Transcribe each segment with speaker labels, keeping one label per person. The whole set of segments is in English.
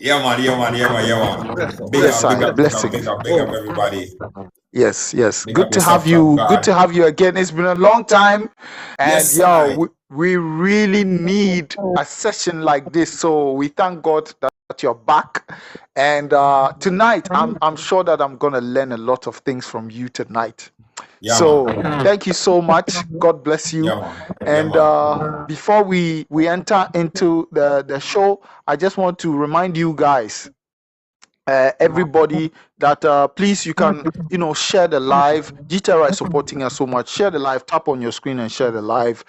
Speaker 1: Yeah, man, yeah, man, yeah, man, yeah, man.
Speaker 2: Bless up,
Speaker 1: Big
Speaker 2: bless
Speaker 1: up,
Speaker 2: up.
Speaker 1: big
Speaker 3: Messiah,
Speaker 1: up, big up,
Speaker 3: blessings.
Speaker 1: big up, big up,
Speaker 2: Oh,
Speaker 1: everybody.
Speaker 3: Yes, yes.
Speaker 1: Big up
Speaker 3: Good to have
Speaker 1: yourself, top
Speaker 3: you. Good
Speaker 1: guy.
Speaker 3: to have you again. It's been a long time, and
Speaker 1: Yes,
Speaker 3: yo,
Speaker 1: I.
Speaker 3: we really need a session like this. So we thank God that you're back. And tonight, I'm sure that I'm gonna learn a lot of things from you tonight.
Speaker 1: Yeah,
Speaker 3: So
Speaker 1: man.
Speaker 3: thank you so much. God bless you.
Speaker 1: Yeah, man. Yeah,
Speaker 3: And
Speaker 1: man.
Speaker 3: before we enter into the show, I just want to remind you guys, everybody, that please, you can, share the live. GTR is supporting us so much. Share the live. Tap on your screen and share the live.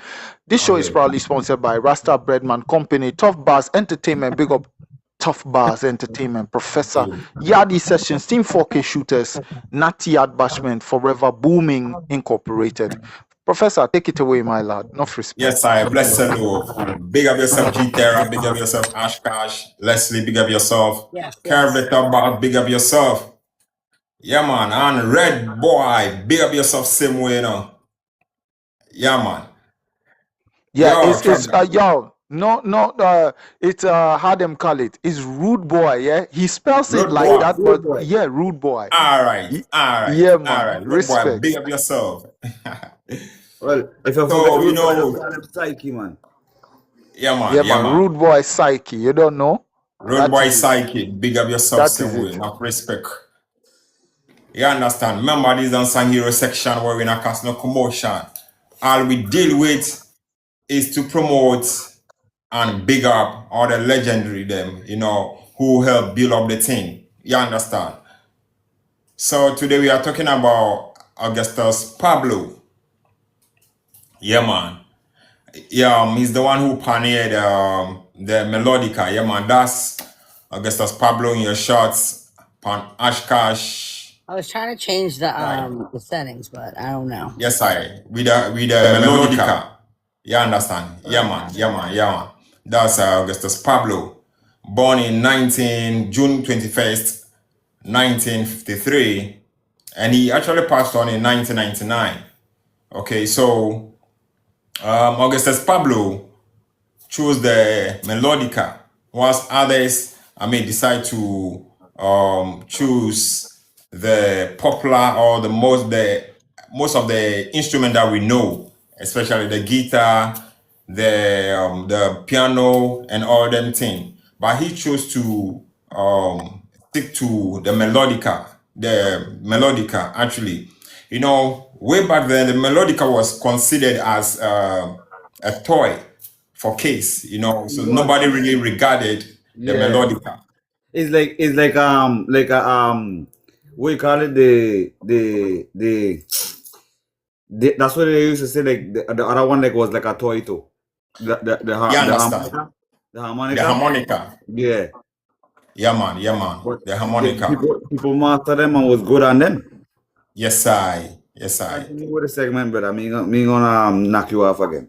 Speaker 3: This show is
Speaker 1: Okay.
Speaker 3: proudly sponsored by Rasta Breadman Company, Tuffbuzz Entertainment. Big up Tuffbuzz Entertainment, Professor Yadi Sessions, Team 4K Shooters, Natty Yard Bashment, Forever Booming Incorporated. Professor, take it away, my lad. Enough
Speaker 1: Yes,
Speaker 3: respect.
Speaker 1: I. Bless the Lord. Big up yourself, G Terra. Big up yourself, Ash Cash. Leslie, big up yourself.
Speaker 4: Yes,
Speaker 1: Carve
Speaker 4: yes.
Speaker 1: the top box, big up yourself. Yeah, man. And Red Boy, big up yourself, same way, Yeah, man.
Speaker 3: Yeah,
Speaker 1: Yo,
Speaker 3: it's
Speaker 1: top guy.
Speaker 3: yo, no, it's how them call it. It's rude boy, yeah. He spells it
Speaker 1: Road
Speaker 3: like
Speaker 1: Boy.
Speaker 3: that,
Speaker 2: good
Speaker 3: but
Speaker 2: boy.
Speaker 3: yeah, rude boy.
Speaker 1: All right,
Speaker 3: Y-
Speaker 1: all right,
Speaker 3: Yeah,
Speaker 1: all
Speaker 3: man.
Speaker 1: right. Road Boy,
Speaker 3: Respect.
Speaker 1: big up yourself.
Speaker 2: Well, if you forget
Speaker 1: So,
Speaker 2: rude boy, them call him psyche, man.
Speaker 1: yeah, man,
Speaker 3: Yeah,
Speaker 1: yeah,
Speaker 3: man.
Speaker 1: man.
Speaker 3: Rude boy psyche. You don't know?
Speaker 1: Road
Speaker 3: That
Speaker 1: Boy
Speaker 3: is it.
Speaker 1: Psychic, big up yourself,
Speaker 3: That is
Speaker 1: same way,
Speaker 3: it.
Speaker 1: enough respect. You understand? Remember, this is unsung hero section where we not cast no commotion. All we deal with is to promote and big up all the legendary them, who help build up the thing. You understand? So today we are talking about Augustus Pablo. Yeah, man. Yeah, he's the one who pioneered the Melodica. Yeah, man. That's Augustus Pablo in your shots. Pan Ashkash.
Speaker 4: I was trying to change the settings, but I don't know.
Speaker 1: Yes, I. With the Melodica. You understand? Yeah, man. Yeah, man. Yeah, man. That's Augustus Pablo. Born in June 21st, 1953. And he actually passed on in 1999. Okay, so Augustus Pablo chose the Melodica, whilst others, decide to choose the popular or most of the instrument that we know, especially the guitar, the piano, and all them thing. But he chose to stick to the Melodica actually. Way back then, the Melodica was considered as a toy for kids, so nobody really regarded the
Speaker 2: Yeah.
Speaker 1: Melodica.
Speaker 2: It's like what you call it, the that's what they used to say, like the other one, like, was like a toy too. The
Speaker 1: You
Speaker 2: harmonica.
Speaker 1: understand?
Speaker 2: The
Speaker 1: The
Speaker 2: harmonica.
Speaker 1: harmonica.
Speaker 2: Yeah.
Speaker 1: Yeah, man. Yeah, man.
Speaker 2: But
Speaker 1: The harmonica.
Speaker 2: people master them and was good on them.
Speaker 1: Yes, I. Yes, I.
Speaker 2: Continue with the segment, but me gonna knock you off again.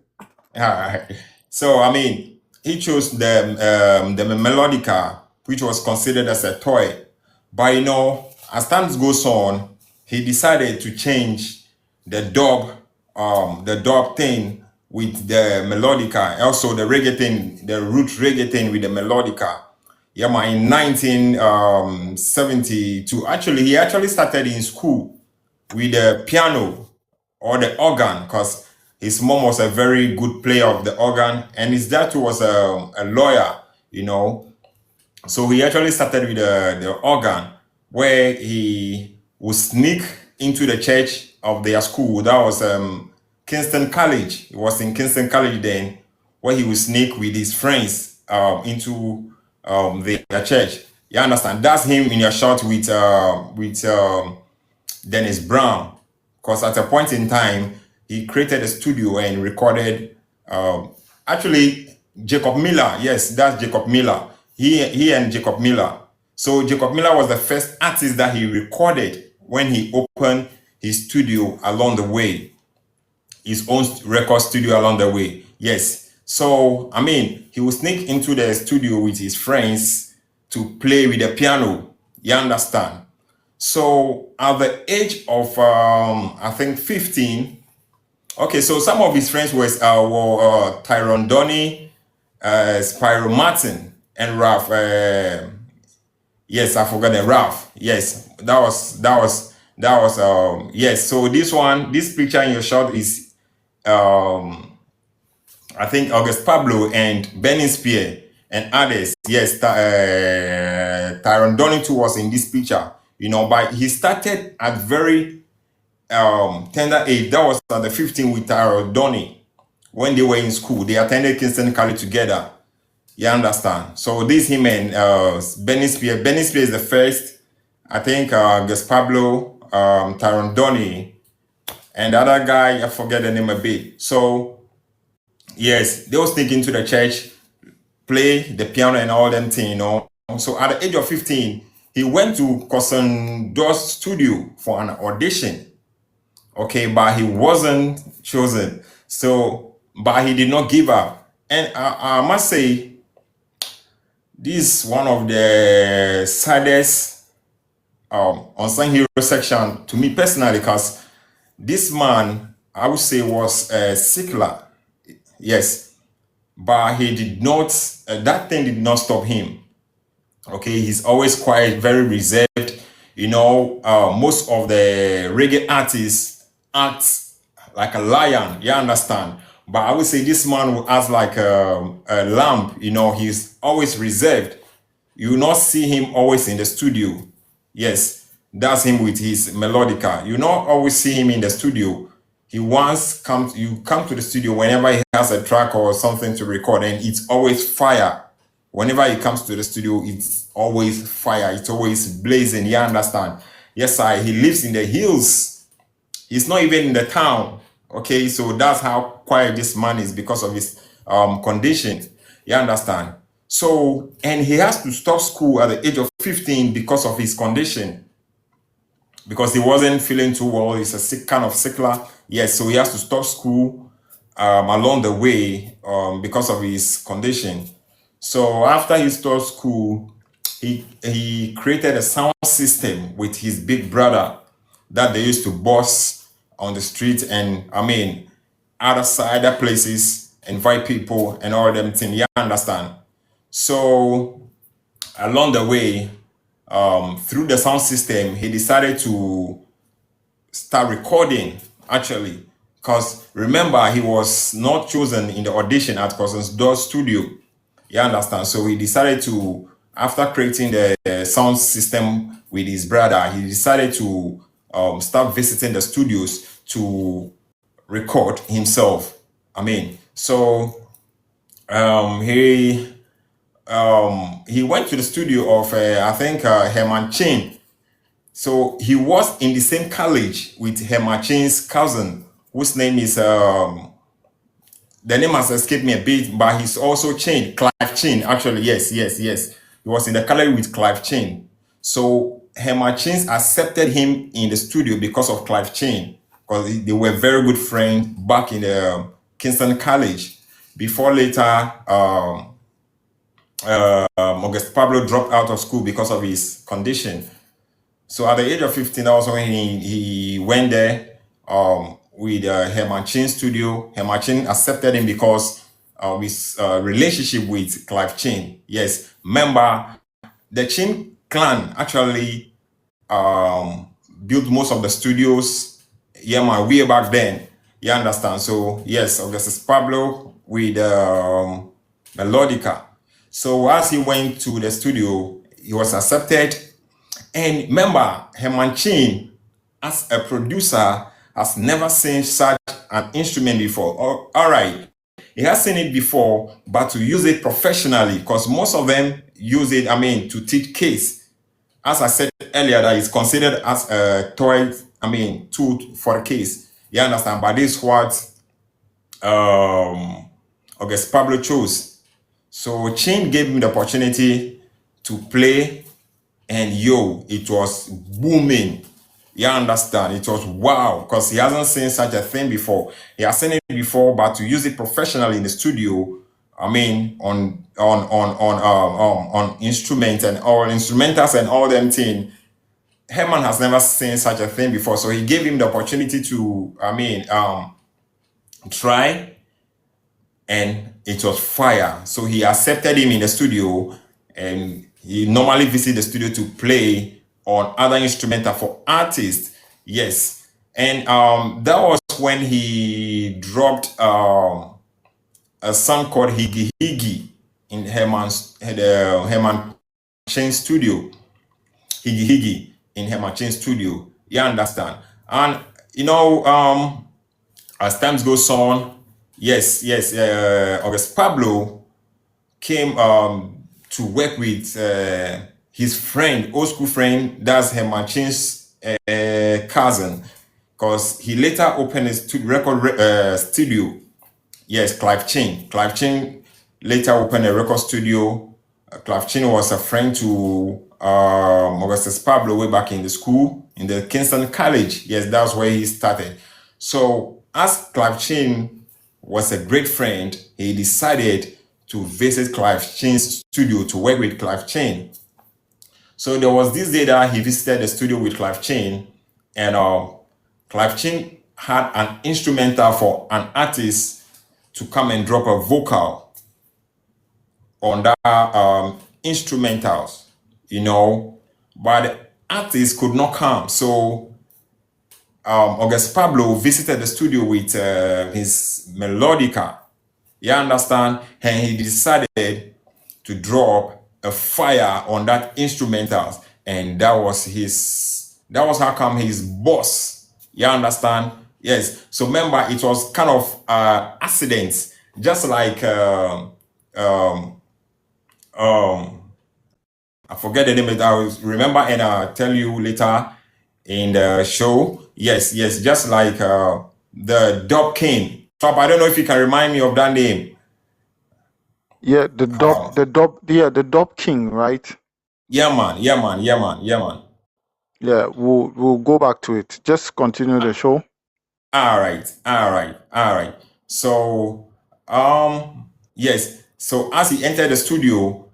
Speaker 1: All right. So, he chose the Melodica, which was considered as a toy. But, as time goes on, he decided to change the dub thing with the Melodica, also the reggae thing, the root reggae thing with the Melodica. Yeah, man, in 1972. Actually, he actually started in school with the piano or the organ, because his mom was a very good player of the organ, and his dad too was a lawyer, So he actually started with the organ, where he would sneak into the church of their school. That was Kingston College. It was in Kingston College then, where he would sneak with his friends into their church. You understand? That's him in a shot with Dennis Brown, because at a point in time he created a studio and recorded. Actually, Jacob Miller, yes, that's Jacob Miller. He and Jacob Miller. So Jacob Miller was the first artist that he recorded when he opened his studio along the way, his own record studio along the way. Yes. So he would sneak into the studio with his friends to play with the piano. You understand? So at the age of I think 15, okay, so some of his friends were Tyrone Donny, Spyro Martin, and Ralph Yes, I forgot the Ralph. Yes, that was yes. So this picture in your shot is I think August Pablo and Benny Spear and others. Yes, Tyron Donington was in this picture. You know, but he started at very tender age. That was at the 15 with Tyron Donny when they were in school. They attended Kingston College together. You understand? So this him and Benny Spear. Benny Spear is the first. I think August Pablo, Tyron Donny, and the other guy, I forget the name a bit. So yes, they was taken to the church, play the piano and all them thing, you know. So at the age of 15, he went to Cousin Doss studio for an audition. Okay, but he wasn't chosen. So, but he did not give up. And I must say, this is one of the saddest unsung hero section to me personally, because this man, I would say, was a sickler. Yes, but he did not, that thing did not stop him. Okay, he's always quiet, very reserved. You know, most of the reggae artists act like a lion, you understand? But I would say this man will act like a lamb. You know, he's always reserved. You will not see him always in the studio. Yes, that's him with his melodica. You not always see him in the studio. He once comes, you come to the studio whenever he has a track or something to record, and it's always fire. Whenever he comes to the studio, it's always fire. It's always blazing. You understand? Yes, he lives in the hills. He's not even in the town. Okay, so that's how quiet this man is because of his condition. You understand? So, and he has to stop school at the age of 15 because of his condition. Because he wasn't feeling too well. He's a sick kind of sickler. Yes, so he has to stop school along the way because of his condition. So after he stopped school, he created a sound system with his big brother that they used to boss on the street and, I mean, other places, invite people and all them things. You understand? So along the way, through the sound system, he decided to start recording, actually, because remember, he was not chosen in the audition at Cousin Doss studio. You understand? So he decided to, after creating the sound system with his brother, he decided to start visiting the studios to record himself. I mean, so he went to the studio of I think Herman Chin. So he was in the same college with Herman Chin's cousin, whose name is the name has escaped me a bit, but he's also Chin, Clive Chin. Actually, yes. He was in the college with Clive Chin. So Herman Chin accepted him in the studio because of Clive Chin, because they were very good friends back in the Kingston College. Before later, August Pablo dropped out of school because of his condition. So at the age of 15, that was when he went there with Herman Chin's studio. Herman Chin accepted him because of his relationship with Clive Chin. Yes, remember, the Chin clan actually built most of the studios, yeah, man, way back then. You understand? So yes, Augustus Pablo with Melodica. So as he went to the studio, he was accepted. And remember, Herman Chin, as a producer, has never seen such an instrument before. All right, he has seen it before, but to use it professionally, because most of them use it, I mean, to teach kids. As I said earlier, that is considered as a toy, I mean, tool for the kids. You understand? But this is what August Pablo chose. So Chin gave him the opportunity to play, and yo, it was booming. You understand? It was wow, because he hasn't seen such a thing before. He has seen it before, but to use it professionally in the studio, I mean, on instruments and all instrumentals and all them thing, Herman has never seen such a thing before. So he gave him the opportunity to, I mean, try, and it was fire. So he accepted him in the studio, and he normally visit the studio to play on other instrumental for artists. Yes, and that was when he dropped a song called Higgy Higgy in Herman Chain studio. Higgy Higgy in Herman Chain studio. You understand? And you know, as times goes on, yes, August Pablo came to work with his friend, old school friend, that's Herman Chain's cousin, because he later opened a record studio. Yes, Clive Chin. Clive Chin later opened a record studio. Clive Chin was a friend to Augustus Pablo way back in the school, in the Kingston College. Yes, that's where he started. So as Clive Chin was a great friend, he decided to visit Clive Chin's studio to work with Clive Chin. So there was this day that he visited the studio with Clive Chin, and Clive Chin had an instrumental for an artist to come and drop a vocal on that instrumentals, you know, but the artist could not come. So August Pablo visited the studio with his Melodica, you understand, and he decided to drop a fire on that instrumentals, and that was how come his boss, you understand. Yes, so remember, it was kind of accidents, just like I forget the name, but I will remember and I'll tell you later in the show. Yes, just like the Dub King. Top, I don't know if you can remind me of that name.
Speaker 3: Yeah, the Dub King, right?
Speaker 1: Yeah, man.
Speaker 3: Yeah, we'll go back to it. Just continue the show.
Speaker 1: All right. So, yes. So as he entered the studio,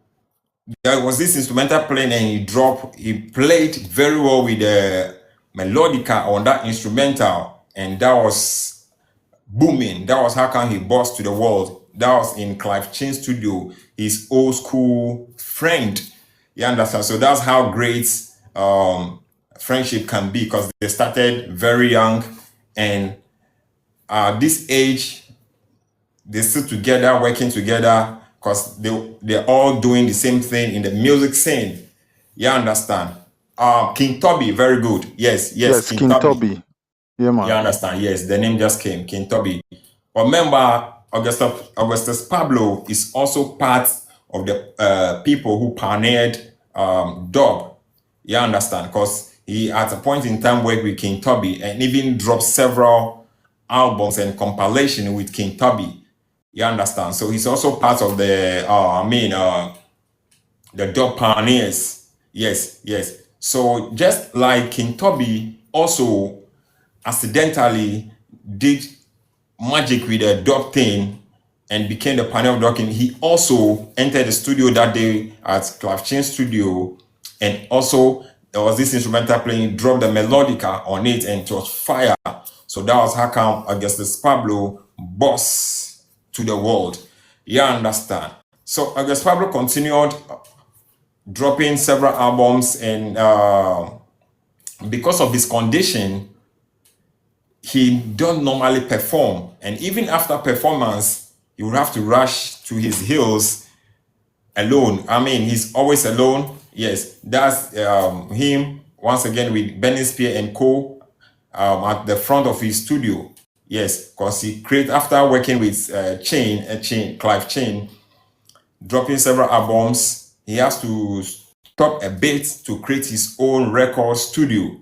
Speaker 1: there was this instrumental playing, and he played very well with the melodica on that instrumental, and that was booming. That was how come he burst to the world. That was in Clive Chin studio, his old school friend. You understand? So that's how great friendship can be, because they started very young, and this age they still together, working together, because they're all doing the same thing in the music scene. You understand? King Tubby, very good. Yes,
Speaker 3: King Tubby. Yeah, man.
Speaker 1: You understand? Yes, the name just came, King Tubby. But remember, Augustus Pablo is also part of the people who pioneered dub. You understand? Because he, at a point in time, worked with King Tubby and even dropped several albums and compilation with King Tubby. You understand? So he's also part of the the dub pioneers. Yes. So just like King Tubby also accidentally did magic with the dub thing and became the pioneer of ducking, he also entered the studio that day at Clive Chin studio, and also there was this instrumental playing, dropped the melodica on it, and it was fire. So that was how come Augustus Pablo boss to the world. You understand? So Augustus Pablo continued dropping several albums, and because of his condition, he don't normally perform, and even after performance, he would have to rush to his hills alone. I mean, he's always alone. Yes, that's him once again with Benny Spear and Co. At the front of his studio. Yes, because he created, after working with Clive Chin, dropping several albums, he has to stop a bit to create his own record studio.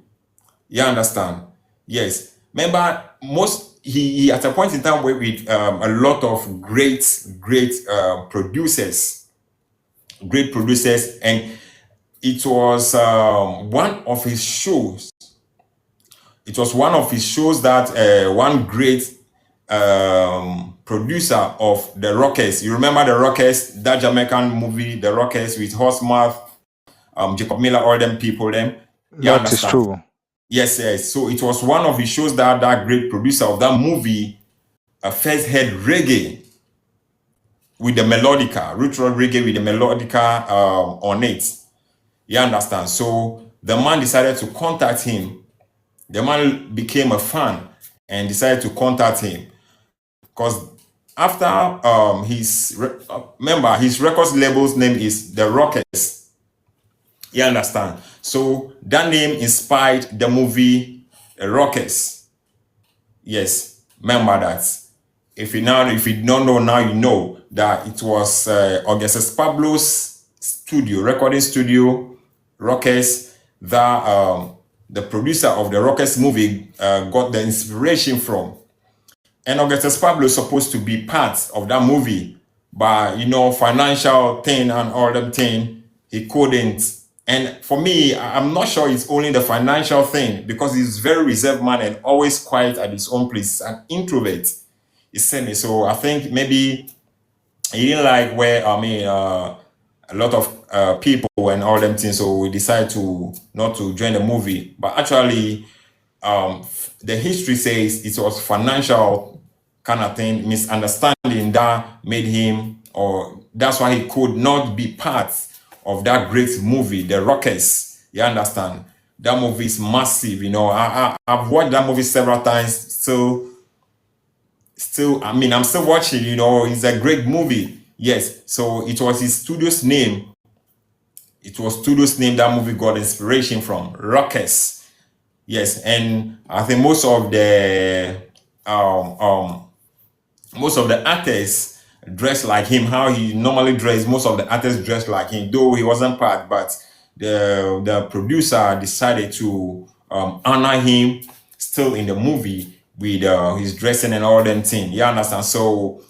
Speaker 1: You understand? Yes. Remember, he at a point in time worked with a lot of great producers, and it was one of his shows. It was one of his shows that one great producer of the Rockers. You remember the Rockers, that Jamaican movie, the Rockers, with Horsemouth, Jacob Miller, all them people, them.
Speaker 3: That is true.
Speaker 1: Yes. So it was one of his shows that great producer of that movie first heard reggae. with the melodica, retro reggae with the melodica on it. You understand? So the man decided to contact him. The man became a fan and decided to contact him because after remember his records label's name is the Rockers. You understand? So that name inspired the movie Rockers. Yes, remember that. If you don't know now, you know that it was Augustus Pablo's studio, recording studio, Rockers, that the producer of the Rockers movie got the inspiration from. And Augustus Pablo is supposed to be part of that movie, but financial thing and all them thing, he couldn't. And for me, I'm not sure it's only the financial thing, because he's very reserved man and always quiet at his own place, an introvert. He said me. So I think maybe he didn't like where a lot of people and all them things, so we decided to not to join the movie. But actually, the history says it was financial kind of thing, misunderstanding that made him, or that's why he could not be part of that great movie, The Rockers. You understand? That movie is massive. I've watched that movie several times. Still, I'm still watching. It's a great movie. Yes. So it was his studio's name. It was studio's name that movie got inspiration from, Rockers. Yes, and I think most of the actors dress like him. How he normally dress, most of the actors dress like him, though he wasn't part. But the producer decided to honor him still in the movie with his dressing and all them things. You understand? So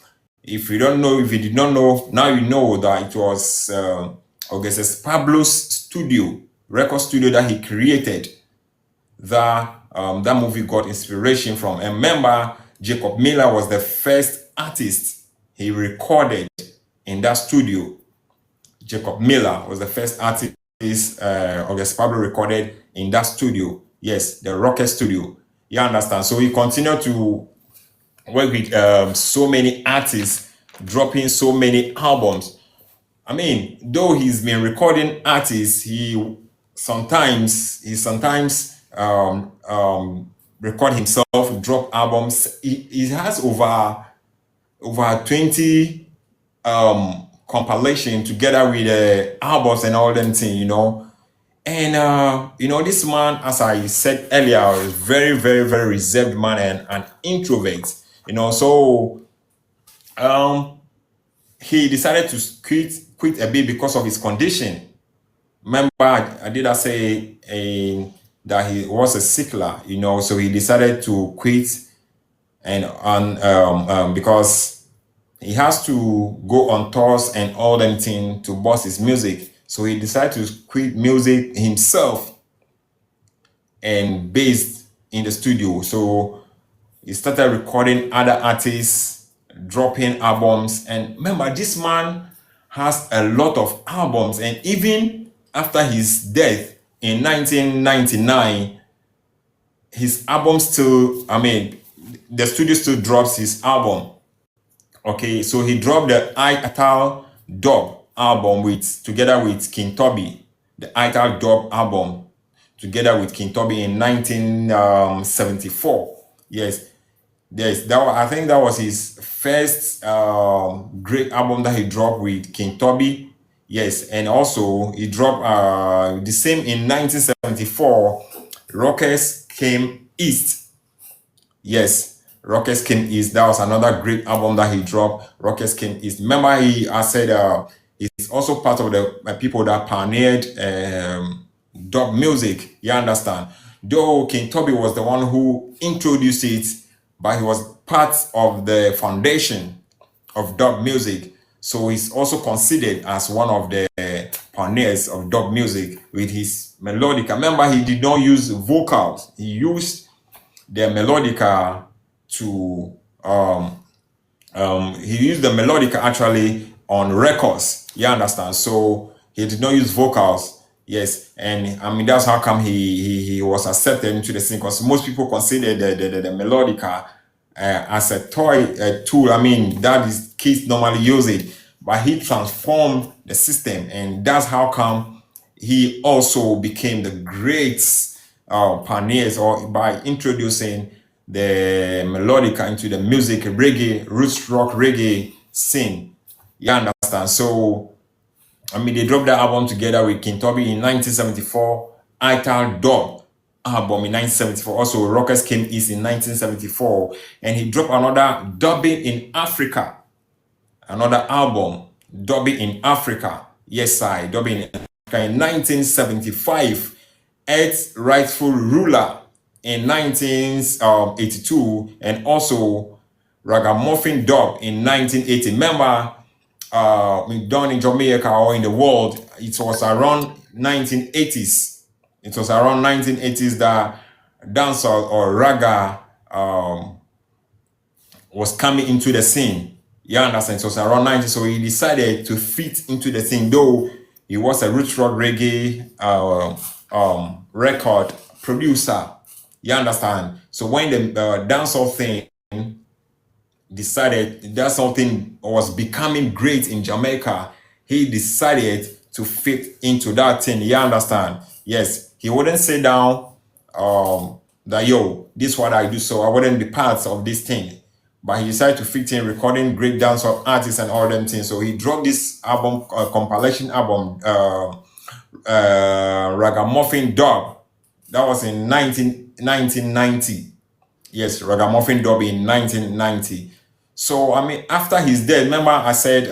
Speaker 1: if you did not know, now you know that it was Augustus Pablo's studio, record studio that he created, that movie got inspiration from. And remember, Jacob Miller was the first artist he recorded in that studio. Jacob Miller was the first artist Augustus Pablo recorded in that studio. Yes, the Rocket Studio. You understand? So he continued to work with so many artists, dropping so many albums. Though he's been recording artists, he sometimes record himself, drop albums. He has over 20 compilation together with albums and all them things, And this man, as I said earlier, is very, very, very reserved man and an introvert. So he decided to quit a bit because of his condition. Remember, I say that he was a sickler, so he decided to quit, and because he has to go on tours and all them things to bust his music. So he decided to quit music himself and based in the studio. So he started recording other artists, dropping albums. And remember, this man has a lot of albums. And even after his death in 1999, his album still, the studio still drops his album. Okay, so he dropped the Ital Dub album together with King Tubby, the Ital Dub album together with King Tubby in 1974. Yes, I think that was his first great album that he dropped with King Tubby. Yes, and also he dropped the same in 1974. Rockers Came East. Yes. Rockets Came East. That was another great album that he dropped. Rockets Came East. Remember, I said he's also part of the people that pioneered dub music. You understand? Though King Tubby was the one who introduced it, but he was part of the foundation of dub music. So he's also considered as one of the pioneers of dub music with his melodica. Remember, he did not use vocals. He used the melodica to he used the melodica actually on records. You understand? So he did not use vocals. Yes, and that's how come he was accepted into the scene, because most people consider the melodica as a toy tool. I mean, that is kids normally use it, but he transformed the system, and that's how come he also became the great pioneers, or by introducing the melodica into the music reggae, roots rock reggae scene. You understand? So I mean, they dropped that album together with King Tubby in 1974. Ital Dub album in 1974. Also, Rockers Came East in 1974. And he dropped another Dubbing in Africa. Another album, Dubbing in Africa. Yes, I, Dubbing in Africa in 1975. Earth's Rightful Ruler in 1982. And also, Ragamuffin Dub in 1980. Remember, done in Jamaica or in the world, it was around 1980s. It was around 1980s that dancehall or raga was coming into the scene. You understand? It was around 90s, so he decided to fit into the scene. Though he was a roots rock reggae record producer. You understand? So when the dancehall thing decided that something was becoming great in Jamaica, he decided to fit into that thing. You understand? Yes, he wouldn't sit down that, yo, this is what I do, so I wouldn't be part of this thing. But he decided to fit in recording great dancehall artists and all them things. So he dropped this album, compilation album, Ragamuffin Dub. That was in 1990. Yes, Ragamuffin Dub in 1990. So, I mean, after his death, remember I said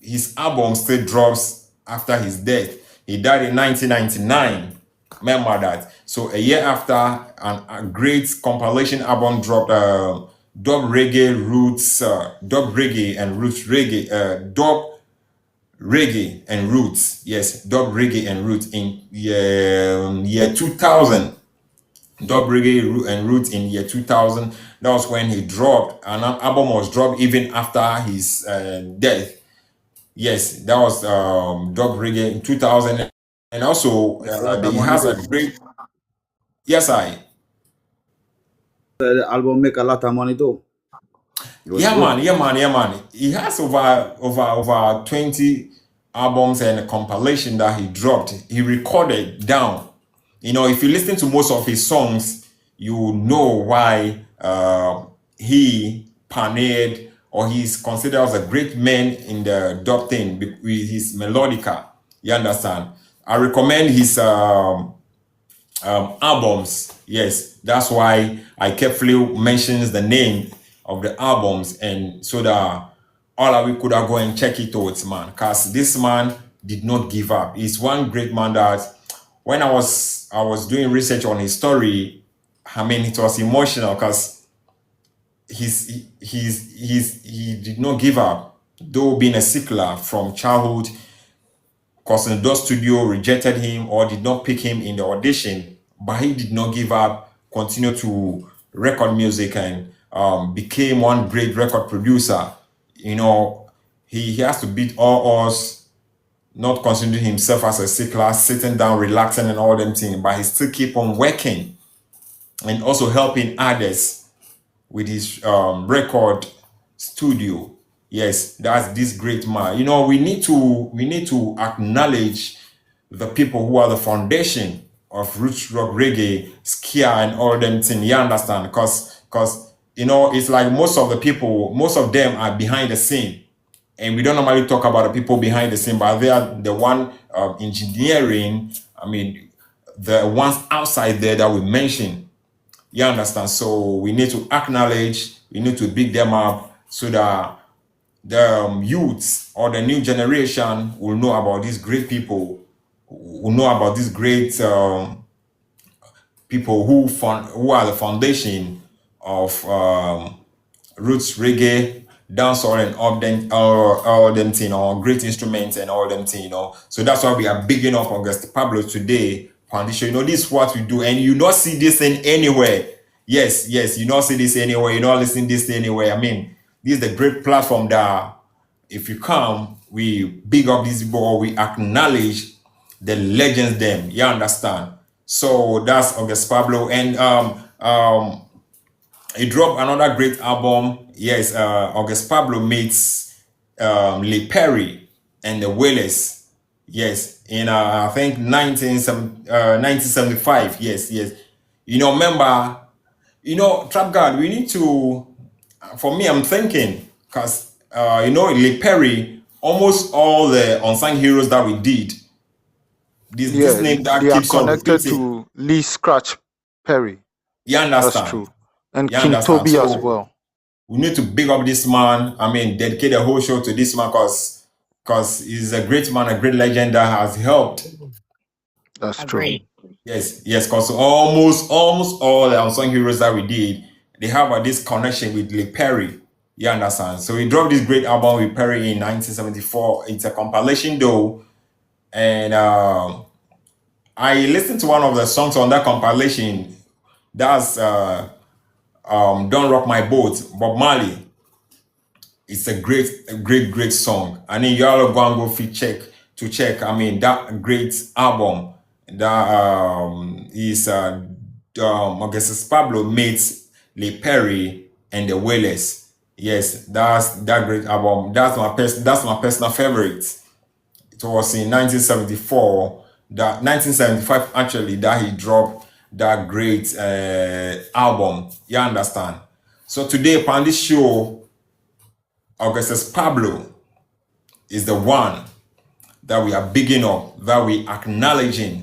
Speaker 1: his album still drops after his death. He died in 1999. Remember that. So, a year after, a great compilation album dropped, Dub Reggae Roots, Dub Reggae and Roots Reggae, Dub Reggae and Roots. Yes, Dub Reggae and Roots in year 2000. Dub Reggae and Roots in year 2000. That was when he dropped. An album was dropped even after his death. Yes, that was Dub Reggae in 2000. And also, he has a great... Yes,
Speaker 2: The album make a lot of money too.
Speaker 1: Yeah, man. He has over 20 albums and a compilation that he dropped. He recorded down. You know, if you listen to most of his songs, you know why he pioneered, or he's considered as a great man in the dub thing with his melodica. You understand? I recommend his albums. Yes, that's why I carefully mentions the name of the albums, and so that all of we could have go and check it out, man. Because this man did not give up. He's one great man that when I was doing research on his story, I mean, it was emotional because he did not give up, though being a sickler from childhood. Because the studio rejected him or did not pick him in the audition, but he did not give up, continued to record music, and became one great record producer. You know, he has to beat all odds, not considering himself as a sickler, sitting down, relaxing and all them things, but he still keep on working and also helping others with his record studio. Yes, that's this great man. You know, we need to acknowledge the people who are the foundation of roots rock reggae, skia and all them things. You understand? Because you know, it's like most of them are behind the scene. And we don't normally talk about the people behind the scene, but they are the one engineering, I mean, the ones outside there that we mention. You understand? So we need to acknowledge, we need to big them up so that the youths or the new generation will know about these great people, will know about these great people who are the foundation of roots reggae, dancehall and all them thing, or great instruments and all them thing, you know. So that's why we are bigging up Augustus Pablo today. Foundation, you know, this is what we do, and you not see this thing anywhere. Yes, you not see this anywhere, you not listen this anywhere. I mean, this is the great platform that if you come, we big up this people, we acknowledge the legends them. You understand? So that's Augustus Pablo, and he dropped another great album. Yes, August Pablo meets Lee Perry and the Wailers. Yes, in I think 1975. Yes, yes. Remember, Trap God, we need to, for me, I'm thinking, because, Lee Perry, almost all the unsung heroes that we did, this name that
Speaker 3: they are
Speaker 1: keeps on
Speaker 3: connected
Speaker 1: repeating.
Speaker 3: to Lee Scratch Perry.
Speaker 1: You
Speaker 3: That's
Speaker 1: understand?
Speaker 3: true. And
Speaker 1: You
Speaker 3: King
Speaker 1: understand?
Speaker 3: Toby as
Speaker 1: So
Speaker 3: well.
Speaker 1: we need to big up this man. I mean, dedicate the whole show to this man because he's a great man, a great legend that has helped.
Speaker 3: That's true.
Speaker 4: Agree.
Speaker 1: Yes, because almost all the unsung heroes that we did, they have this connection with Lee Perry. You understand? So he dropped this great album with Perry in 1974. It's a compilation though, and I listened to one of the songs on that compilation. That's "Don't Rock My Boat," Bob Marley. It's a great song. I need y'all to go and go check. I mean, that great album that is Augustus Pablo meets Lee Perry and the Wailers. Yes, that's that great album. That's my personal favorite. It was in 1974, 1975 actually, that he dropped that great album. You understand? So today upon this show, Augustus Pablo is the one that we are bigging up, that we acknowledging.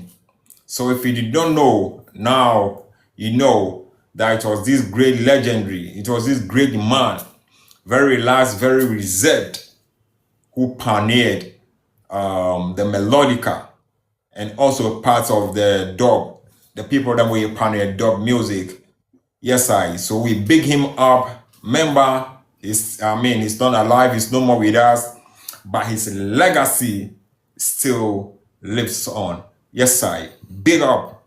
Speaker 1: So if you did not know, now you know that it was this great legendary, it was this great man, very relaxed, very reserved, who pioneered the melodica and also parts of the dub, the people that were pioneered dub music. Yes, so we big him up. Remember, he's not alive, he's no more with us, but his legacy still lives on. Yes, big up.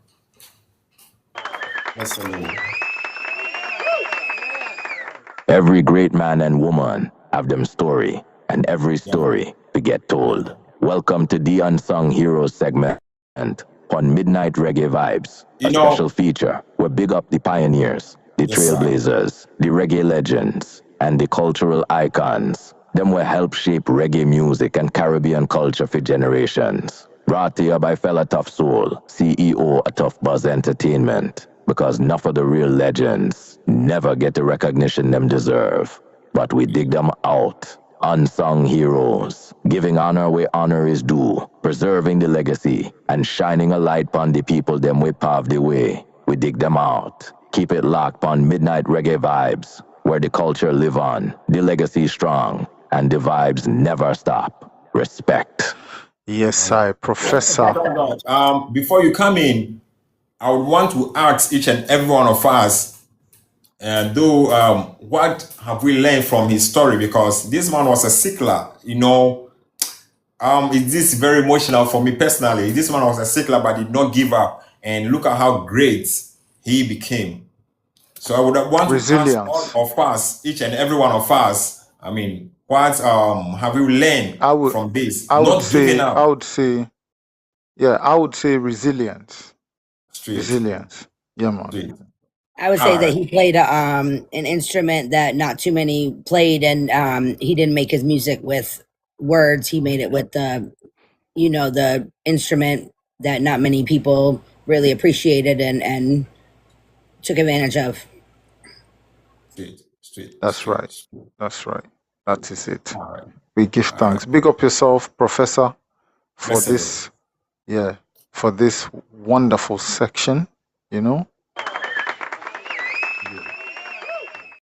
Speaker 1: Yes, sir.
Speaker 5: Every great man and woman have them story, and every story we get told. Welcome to the Unsung Heroes segment on Midnight Reggae Vibes, a special feature where big up the pioneers, the trailblazers, the reggae legends, and the cultural icons. Them will help shape reggae music and Caribbean culture for generations. Brought to you by fella Tough Soul, CEO of Tuffbuzz Entertainment. Because enough of the real legends never get the recognition them deserve. But we dig them out. Unsung heroes, giving honor where honor is due, preserving the legacy, and shining a light upon the people them we pave the way. We dig them out. Keep it locked on Midnight Reggae Vibes, where the culture live on, the legacy strong, and the vibes never stop. Respect.
Speaker 3: Yes, Professor.
Speaker 1: Before you come in, I would want to ask each and every one of us, what have we learned from his story? Because this man was a sickler, It is very emotional for me personally. This man was a sickler but did not give up, and look at how great he became. So I would want to ask all of us, each and every one of us, I mean, what have you learned from this?
Speaker 3: I would say resilience. Resilience. Yeah, man.
Speaker 4: I would say that he played an instrument that not too many played, and he didn't make his music with words. He made it with the instrument that not many people really appreciated and took advantage of.
Speaker 3: That's right. That is it. We give thanks. Big up yourself, Professor, for this wonderful section,